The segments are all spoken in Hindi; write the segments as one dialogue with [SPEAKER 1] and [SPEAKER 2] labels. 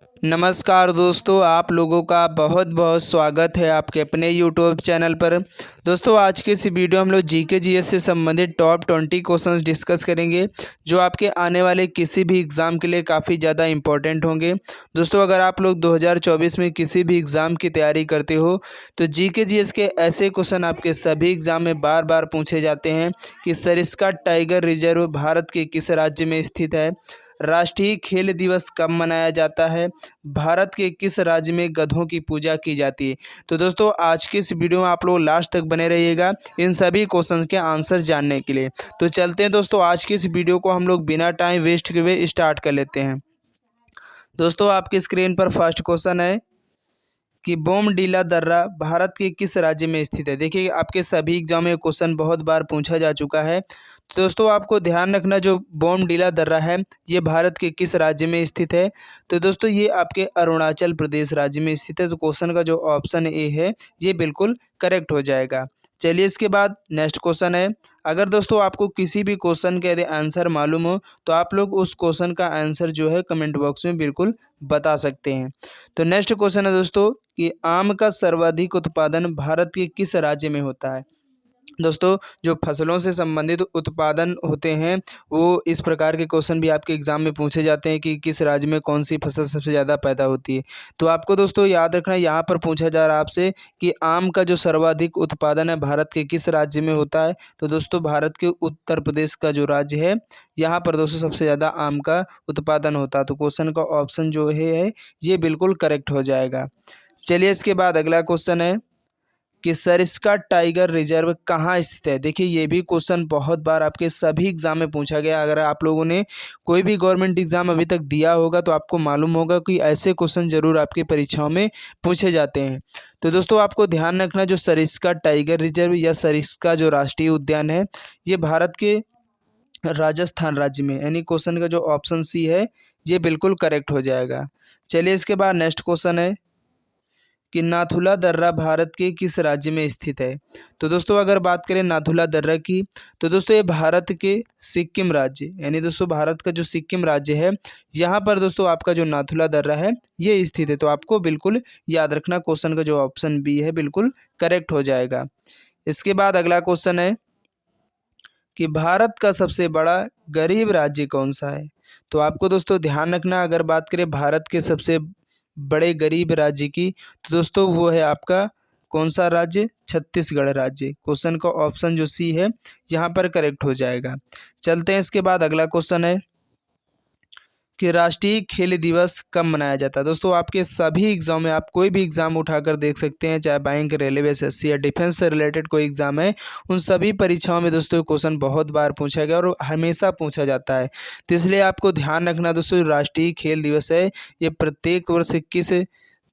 [SPEAKER 1] नमस्कार दोस्तों, आप लोगों का बहुत बहुत स्वागत है आपके अपने यूट्यूब चैनल पर। दोस्तों, आज के इस वीडियो हम लोग जीके जीएस से संबंधित टॉप 20 क्वेश्चंस डिस्कस करेंगे जो आपके आने वाले किसी भी एग्ज़ाम के लिए काफ़ी ज़्यादा इंपॉर्टेंट होंगे। दोस्तों, अगर आप लोग 2024 में किसी भी एग्ज़ाम की तैयारी करते हो तो जीके जीएस के ऐसे क्वेश्चन आपके सभी एग्ज़ाम में बार बार पूछे जाते हैं कि सरिस्का टाइगर रिजर्व भारत के किस राज्य में स्थित है, राष्ट्रीय खेल दिवस कब मनाया जाता है, भारत के किस राज्य में गधों की पूजा की जाती है। तो दोस्तों, आज की इस वीडियो में आप लोग लास्ट तक बने रहिएगा इन सभी क्वेश्चन के आंसर जानने के लिए। तो चलते हैं दोस्तों, आज की इस वीडियो को हम लोग बिना टाइम वेस्ट किए स्टार्ट कर लेते हैं। दोस्तों, आपकी स्क्रीन पर फर्स्ट क्वेश्चन है कि बोमडीला दर्रा भारत के किस राज्य में स्थित है। देखिए, आपके सभी एग्जाम में क्वेश्चन बहुत बार पूछा जा चुका है। तो दोस्तों, आपको ध्यान रखना, जो बोमडीला दर्रा है ये भारत के किस राज्य में स्थित है। तो दोस्तों, ये आपके अरुणाचल प्रदेश राज्य में स्थित है। तो क्वेश्चन का जो ऑप्शन ए है ये बिल्कुल करेक्ट हो जाएगा। चलिए, इसके बाद नेक्स्ट क्वेश्चन है। अगर दोस्तों आपको किसी भी क्वेश्चन के यदि आंसर मालूम हो तो आप लोग उस क्वेश्चन का आंसर जो है कमेंट बॉक्स में बिल्कुल बता सकते हैं। तो नेक्स्ट क्वेश्चन है दोस्तों कि आम का सर्वाधिक उत्पादन भारत के किस राज्य में होता है। दोस्तों, जो फसलों से संबंधित उत्पादन होते हैं वो इस प्रकार के क्वेश्चन भी आपके एग्जाम में पूछे जाते हैं कि किस राज्य में कौन सी फसल सबसे ज़्यादा पैदा होती है। तो आपको दोस्तों याद रखना, यहाँ पर पूछा जा रहा है आपसे कि आम का जो सर्वाधिक उत्पादन है भारत के किस राज्य में होता है। तो दोस्तों, भारत के उत्तर प्रदेश का जो राज्य है यहाँ पर दोस्तों सबसे ज़्यादा आम का उत्पादन होता है। तो क्वेश्चन का ऑप्शन जो है ये बिल्कुल करेक्ट हो जाएगा। चलिए, इसके बाद अगला क्वेश्चन है कि सरिस्का टाइगर रिजर्व कहाँ स्थित है। देखिए, ये भी क्वेश्चन बहुत बार आपके सभी एग्जाम में पूछा गया। अगर आप लोगों ने कोई भी गवर्नमेंट एग्जाम अभी तक दिया होगा तो आपको मालूम होगा कि ऐसे क्वेश्चन जरूर आपकी परीक्षाओं में पूछे जाते हैं। तो दोस्तों, आपको ध्यान रखना, जो सरिस्का टाइगर रिजर्व या सरिस्का जो राष्ट्रीय उद्यान है ये भारत के राजस्थान राज्य में, यानी क्वेश्चन का जो ऑप्शन सी है ये बिल्कुल करेक्ट हो जाएगा। चलिए, इसके बाद नेक्स्ट क्वेश्चन है कि नाथुला दर्रा भारत के किस राज्य में स्थित है। तो दोस्तों, अगर बात करें नाथुला दर्रा की तो दोस्तों ये भारत के सिक्किम राज्य, यानी दोस्तों भारत का जो सिक्किम राज्य है यहाँ पर दोस्तों आपका जो नाथुला दर्रा है ये स्थित है। तो आपको बिल्कुल याद रखना, क्वेश्चन का जो ऑप्शन बी है बिल्कुल करेक्ट हो जाएगा। इसके बाद अगला क्वेश्चन है कि भारत का सबसे बड़ा गरीब राज्य कौन सा है। तो आपको दोस्तों ध्यान रखना, अगर बात करें भारत के सबसे बड़े गरीब राज्य की तो दोस्तों वो है आपका कौन सा राज्य, छत्तीसगढ़ राज्य। क्वेश्चन का ऑप्शन जो सी है यहाँ पर करेक्ट हो जाएगा। चलते हैं, इसके बाद अगला क्वेश्चन है कि राष्ट्रीय खेल दिवस कब मनाया जाता है। दोस्तों, आपके सभी एग्जाम में आप कोई भी एग्जाम उठाकर देख सकते हैं, चाहे बैंक, रेलवे, एसएससी या डिफेंस से रिलेटेड कोई एग्जाम है, उन सभी परीक्षाओं में दोस्तों क्वेश्चन बहुत बार पूछा गया और हमेशा पूछा जाता है। तो इसलिए आपको ध्यान रखना दोस्तों, राष्ट्रीय खेल दिवस है ये प्रत्येक वर्ष 21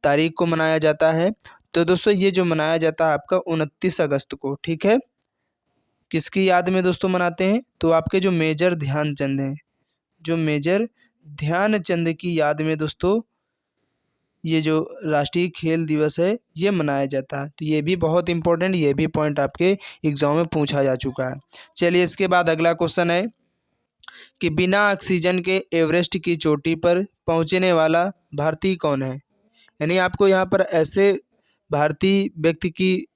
[SPEAKER 1] तारीख को मनाया जाता है। तो दोस्तों, ये जो मनाया जाता है आपका 29 अगस्त को, ठीक है। किसकी याद में दोस्तों मनाते हैं, तो आपके जो मेजर ध्यानचंद हैं, जो मेजर ध्यानचंद की याद में दोस्तों ये जो राष्ट्रीय खेल दिवस है ये मनाया जाता है। तो ये भी बहुत इंपॉर्टेंट, ये भी पॉइंट आपके एग्जाम में पूछा जा चुका है। चलिए, इसके बाद अगला क्वेश्चन है कि बिना ऑक्सीजन के एवरेस्ट की चोटी पर पहुंचने वाला भारतीय कौन है। यानी आपको यहाँ पर ऐसे भारतीय व्यक्ति की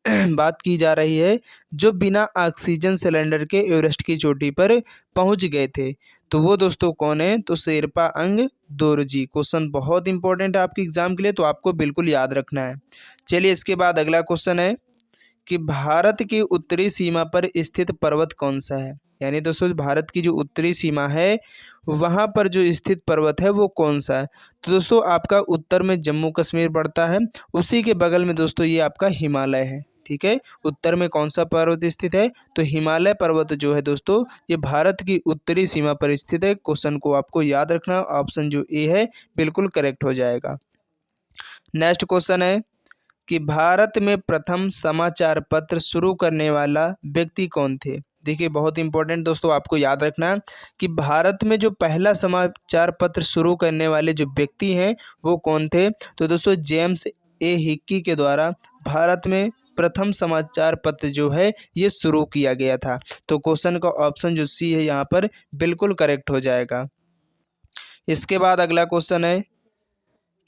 [SPEAKER 1] बात की जा रही है जो बिना ऑक्सीजन सिलेंडर के एवरेस्ट की चोटी पर पहुंच गए थे। तो वो दोस्तों कौन है, तो शेरपा अंग दोरजी। क्वेश्चन बहुत इंपॉर्टेंट है आपके एग्जाम के लिए, तो आपको बिल्कुल याद रखना है। चलिए, इसके बाद अगला क्वेश्चन है कि भारत की उत्तरी सीमा पर स्थित पर्वत कौन सा है। यानी दोस्तों, भारत की जो उत्तरी सीमा है वहाँ पर जो स्थित पर्वत है वो कौन सा है। तो दोस्तों, आपका उत्तर में जम्मू कश्मीर पड़ता है, उसी के बगल में दोस्तों ये आपका हिमालय है, ठीक है। उत्तर में कौन सा पर्वत स्थित है, तो हिमालय पर्वत जो है दोस्तों ये भारत की उत्तरी सीमा पर स्थित है। क्वेश्चन को आपको याद रखना, ऑप्शन जो ए है बिल्कुल करेक्ट हो जाएगा। नेक्स्ट क्वेश्चन है कि भारत में प्रथम समाचार पत्र शुरू करने वाला व्यक्ति कौन थे। देखिए, बहुत इंपॉर्टेंट दोस्तों, आपको याद रखना कि भारत में जो पहला समाचार पत्र शुरू करने वाले जो व्यक्ति हैं वो कौन थे। तो दोस्तों, जेम्स ए हिक्की के द्वारा भारत में प्रथम समाचार पत्र जो है ये शुरू किया गया था। तो क्वेश्चन का ऑप्शन जो सी है यहाँ पर बिल्कुल करेक्ट हो जाएगा। इसके बाद अगला क्वेश्चन है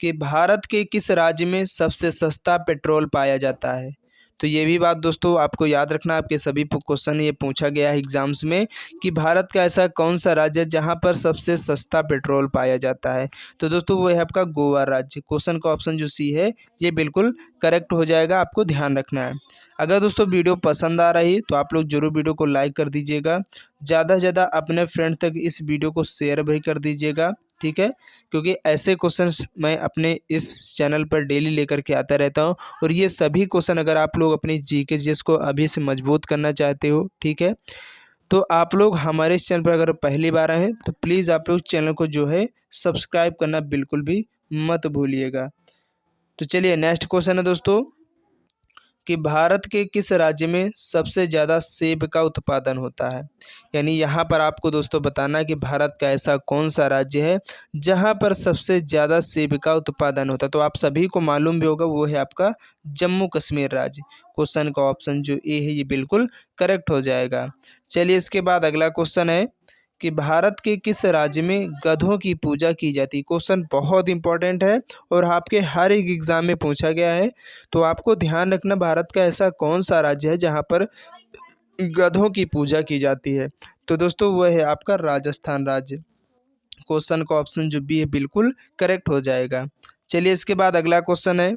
[SPEAKER 1] कि भारत के किस राज्य में सबसे सस्ता पेट्रोल पाया जाता है। तो ये भी बात दोस्तों आपको याद रखना, आपके सभी क्वेश्चन ये पूछा गया है एग्जाम्स में कि भारत का ऐसा कौन सा राज्य है जहाँ पर सबसे सस्ता पेट्रोल पाया जाता है। तो दोस्तों वो है आपका गोवा राज्य। क्वेश्चन का ऑप्शन जो सी है ये बिल्कुल करेक्ट हो जाएगा, आपको ध्यान रखना है। अगर दोस्तों वीडियो पसंद आ रही तो आप लोग जरूर वीडियो को लाइक कर दीजिएगा, ज़्यादा से ज़्यादा अपने फ्रेंड तक इस वीडियो को शेयर भी कर दीजिएगा, ठीक है, क्योंकि ऐसे क्वेश्चंस मैं अपने इस चैनल पर डेली लेकर के आता रहता हूँ। और ये सभी क्वेश्चन अगर आप लोग अपनी जीके जीएस को अभी से मजबूत करना चाहते हो, ठीक है, तो आप लोग हमारे इस चैनल पर अगर पहली बार आए हैं तो प्लीज़ आप लोग चैनल को जो है सब्सक्राइब करना बिल्कुल भी मत भूलिएगा। तो चलिए नेक्स्ट क्वेश्चन है दोस्तों कि भारत के किस राज्य में सबसे ज़्यादा सेब का उत्पादन होता है। यानी यहाँ पर आपको दोस्तों बताना है कि भारत का ऐसा कौन सा राज्य है जहाँ पर सबसे ज़्यादा सेब का उत्पादन होता है। तो आप सभी को मालूम भी होगा वो है आपका जम्मू कश्मीर राज्य। क्वेश्चन का ऑप्शन जो ए है ये बिल्कुल करेक्ट हो जाएगा। चलिए इसके बाद अगला क्वेश्चन है कि भारत के किस राज्य में गधों की पूजा की जाती है। क्वेश्चन बहुत इंपॉर्टेंट है और आपके हर एक एग्ज़ाम में पूछा गया है। तो आपको ध्यान रखना भारत का ऐसा कौन सा राज्य है जहाँ पर गधों की पूजा की जाती है। तो दोस्तों वह है आपका राजस्थान राज्य। क्वेश्चन का ऑप्शन जो बी है बिल्कुल करेक्ट हो जाएगा। चलिए इसके बाद अगला क्वेश्चन है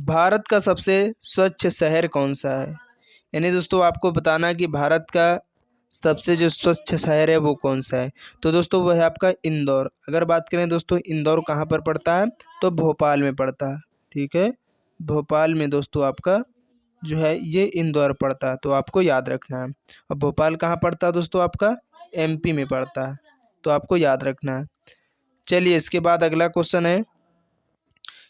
[SPEAKER 1] भारत का सबसे स्वच्छ शहर कौन सा है। यानी दोस्तों आपको बताना है कि भारत का सबसे जो स्वच्छ शहर है वो कौन सा है। तो दोस्तों वह है आपका इंदौर। अगर बात करें दोस्तों इंदौर कहाँ पर पड़ता है तो भोपाल में पड़ता है, ठीक है, भोपाल में दोस्तों आपका जो है ये इंदौर पड़ता है, तो आपको याद रखना है। और भोपाल कहाँ पड़ता है दोस्तों आपका एमपी में पड़ता है, तो आपको याद रखना है। चलिए इसके बाद अगला क्वेश्चन है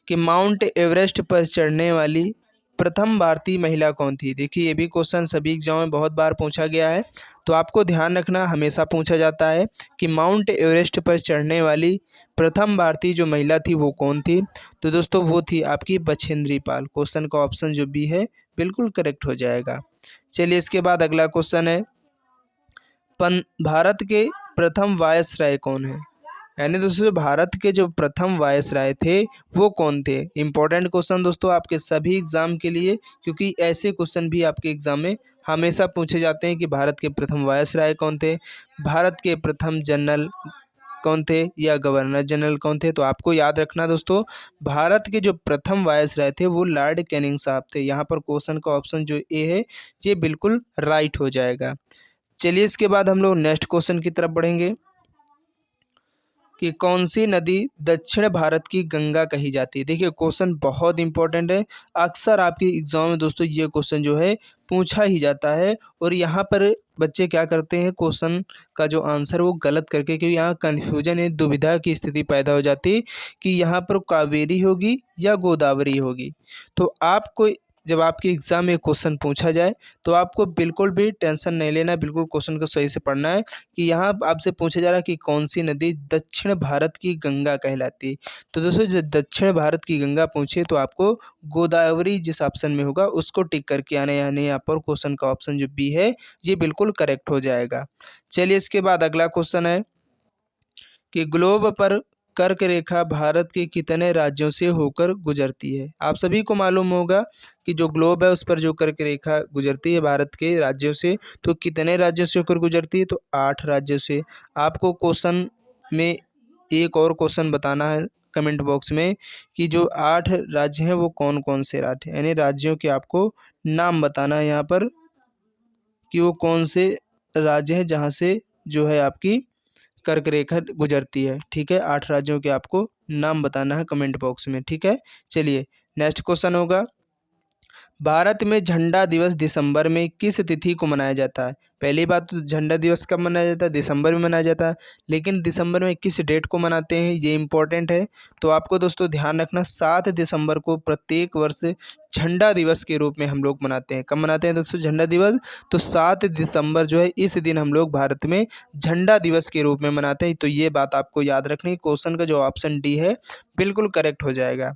[SPEAKER 1] कि माउंट एवरेस्ट पर चढ़ने वाली प्रथम भारतीय महिला कौन थी। देखिए ये भी क्वेश्चन सभी एग्जाम में बहुत बार पूछा गया है, तो आपको ध्यान रखना हमेशा पूछा जाता है कि माउंट एवरेस्ट पर चढ़ने वाली प्रथम भारतीय जो महिला थी वो कौन थी। तो दोस्तों वो थी आपकी बछेंद्री पाल। क्वेश्चन का ऑप्शन जो बी है बिल्कुल करेक्ट हो जाएगा। चलिए इसके बाद अगला क्वेश्चन है भारत के प्रथम वायसराय कौन है। यानी दोस्तों भारत के जो प्रथम वायसराय थे वो कौन थे। इंपॉर्टेंट क्वेश्चन दोस्तों आपके सभी एग्जाम के लिए, क्योंकि ऐसे क्वेश्चन भी आपके एग्जाम में हमेशा पूछे जाते हैं कि भारत के प्रथम वायसराय कौन थे, भारत के प्रथम जनरल कौन थे या गवर्नर जनरल कौन थे। तो आपको याद रखना दोस्तों भारत के जो प्रथम वायसराय थे वो लॉर्ड कैनिंग साहब थे। यहाँ पर क्वेश्चन का ऑप्शन जो ए है ये बिल्कुल राइट हो जाएगा। चलिए इसके बाद हम लोग नेक्स्ट क्वेश्चन की तरफ बढ़ेंगे कि कौन सी नदी दक्षिण भारत की गंगा कही जाती है। देखिए क्वेश्चन बहुत इंपॉर्टेंट है, अक्सर आपके एग्जाम में दोस्तों ये क्वेश्चन जो है पूछा ही जाता है। और यहाँ पर बच्चे क्या करते हैं क्वेश्चन का जो आंसर वो गलत करके, क्योंकि यहाँ कन्फ्यूजन है, दुविधा की स्थिति पैदा हो जाती है कि यहाँ पर कावेरी होगी या गोदावरी होगी। तो आपको जब आपके एग्ज़ाम में क्वेश्चन पूछा जाए तो आपको बिल्कुल भी टेंशन नहीं लेना है, बिल्कुल क्वेश्चन को सही से पढ़ना है कि यहाँ आपसे पूछा जा रहा है कि कौन सी नदी दक्षिण भारत की गंगा कहलाती है। तो दोस्तों जब दक्षिण भारत की गंगा पूछे तो आपको गोदावरी जिस ऑप्शन में होगा उसको टिक करके आना, यानी यहाँ पर क्वेश्चन का ऑप्शन जो बी है ये बिल्कुल करेक्ट हो जाएगा। चलिए इसके बाद अगला क्वेश्चन है कि ग्लोब पर कर्क रेखा भारत के कितने राज्यों से होकर गुजरती है। आप सभी को मालूम होगा कि जो ग्लोब है उस पर जो कर्क रेखा गुजरती है भारत के राज्यों से, तो कितने राज्यों से होकर गुजरती है तो 8 राज्यों से। आपको क्वेश्चन में एक और क्वेश्चन बताना है कमेंट बॉक्स में कि जो 8 राज्य हैं वो कौन कौन से राज्य हैं, यानी राज्यों के आपको नाम बताना है यहाँ पर कि वो कौन से राज्य हैं जहाँ से जो है आपकी कर्क रेखा गुजरती है। ठीक है, 8 राज्यों के आपको नाम बताना है कमेंट बॉक्स में। ठीक है, चलिए नेक्स्ट क्वेश्चन होगा भारत में झंडा दिवस दिसंबर में किस तिथि को मनाया जाता है। पहली बात तो झंडा दिवस कब मनाया जाता है, दिसंबर में मनाया जाता है, लेकिन दिसंबर में किस डेट को मनाते हैं ये इंपॉर्टेंट है। तो आपको दोस्तों ध्यान रखना 7 दिसंबर को प्रत्येक वर्ष झंडा दिवस के रूप में हम लोग मनाते हैं। कब मनाते हैं दोस्तों झंडा दिवस, तो 7 दिसंबर जो है इस दिन हम लोग भारत में झंडा दिवस के रूप में मनाते हैं। तो ये बात आपको याद रखनी, क्वेश्चन का जो ऑप्शन डी है बिल्कुल करेक्ट हो जाएगा।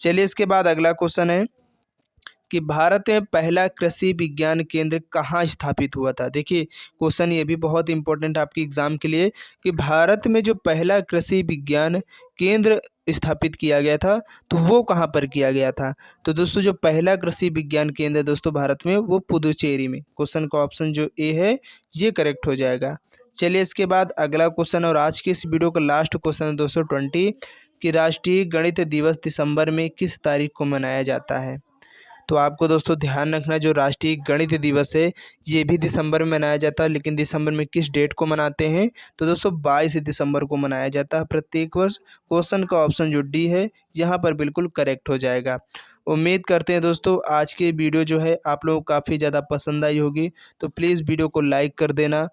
[SPEAKER 1] चलिए इसके बाद अगला क्वेश्चन है कि भारत में पहला कृषि विज्ञान केंद्र कहाँ स्थापित हुआ था। देखिए क्वेश्चन ये भी बहुत इंपॉर्टेंट है आपके एग्ज़ाम के लिए कि भारत में जो पहला कृषि विज्ञान केंद्र स्थापित किया गया था तो वो कहाँ पर किया गया था। तो दोस्तों जो पहला कृषि विज्ञान केंद्र है दोस्तों भारत में वो पुदुचेरी में। क्वेश्चन का ऑप्शन जो ए है ये करेक्ट हो जाएगा। चलिए इसके बाद अगला क्वेश्चन और आज की इस वीडियो का लास्ट क्वेश्चन है दोस्तों 20 कि राष्ट्रीय गणित दिवस दिसंबर में किस तारीख को मनाया जाता है। तो आपको दोस्तों ध्यान रखना जो राष्ट्रीय गणित दिवस है ये भी दिसंबर में मनाया जाता है, लेकिन दिसंबर में किस डेट को मनाते हैं तो दोस्तों 22 दिसंबर को मनाया जाता है प्रत्येक वर्ष। क्वेश्चन का ऑप्शन जो डी है यहाँ पर बिल्कुल करेक्ट हो जाएगा। उम्मीद करते हैं दोस्तों आज की वीडियो जो है आप लोगों को काफ़ी ज़्यादा पसंद आई होगी, तो प्लीज़ वीडियो को लाइक कर देना,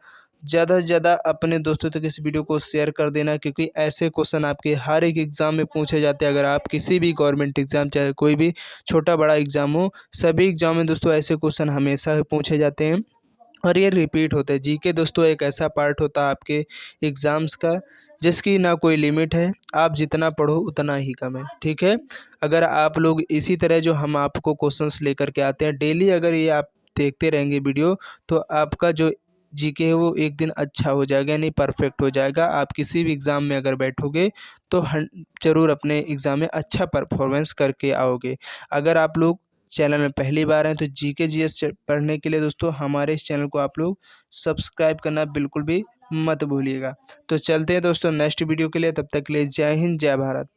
[SPEAKER 1] ज़्यादा से ज़्यादा अपने दोस्तों तक इस वीडियो को शेयर कर देना, क्योंकि ऐसे क्वेश्चन आपके हर एक एग्ज़ाम में पूछे जाते हैं। अगर आप किसी भी गवर्नमेंट एग्ज़ाम चाहे कोई भी छोटा बड़ा एग्ज़ाम हो, सभी एग्ज़ाम में दोस्तों ऐसे क्वेश्चन हमेशा पूछे जाते हैं और ये रिपीट होते हैं। जीके दोस्तों एक ऐसा पार्ट होता है आपके एग्ज़ाम्स का जिसकी ना कोई लिमिट है, आप जितना पढ़ो उतना ही कम है, ठीक है। अगर आप लोग इसी तरह जो हम आपको क्वेश्चंस लेकर के आते हैं डेली, अगर ये आप देखते रहेंगे वीडियो, तो आपका जो जीके है वो एक दिन अच्छा हो जाएगा, यानी परफेक्ट हो जाएगा। आप किसी भी एग्ज़ाम में अगर बैठोगे तो ज़रूर अपने एग्ज़ाम में अच्छा परफॉर्मेंस करके आओगे। अगर आप लोग चैनल में पहली बार हैं तो जीके जीएस पढ़ने के लिए दोस्तों हमारे इस चैनल को आप लोग सब्सक्राइब करना बिल्कुल भी मत भूलिएगा। तो चलते हैं दोस्तों नेक्स्ट वीडियो के लिए, तब तक के लिए जय हिंद जय भारत।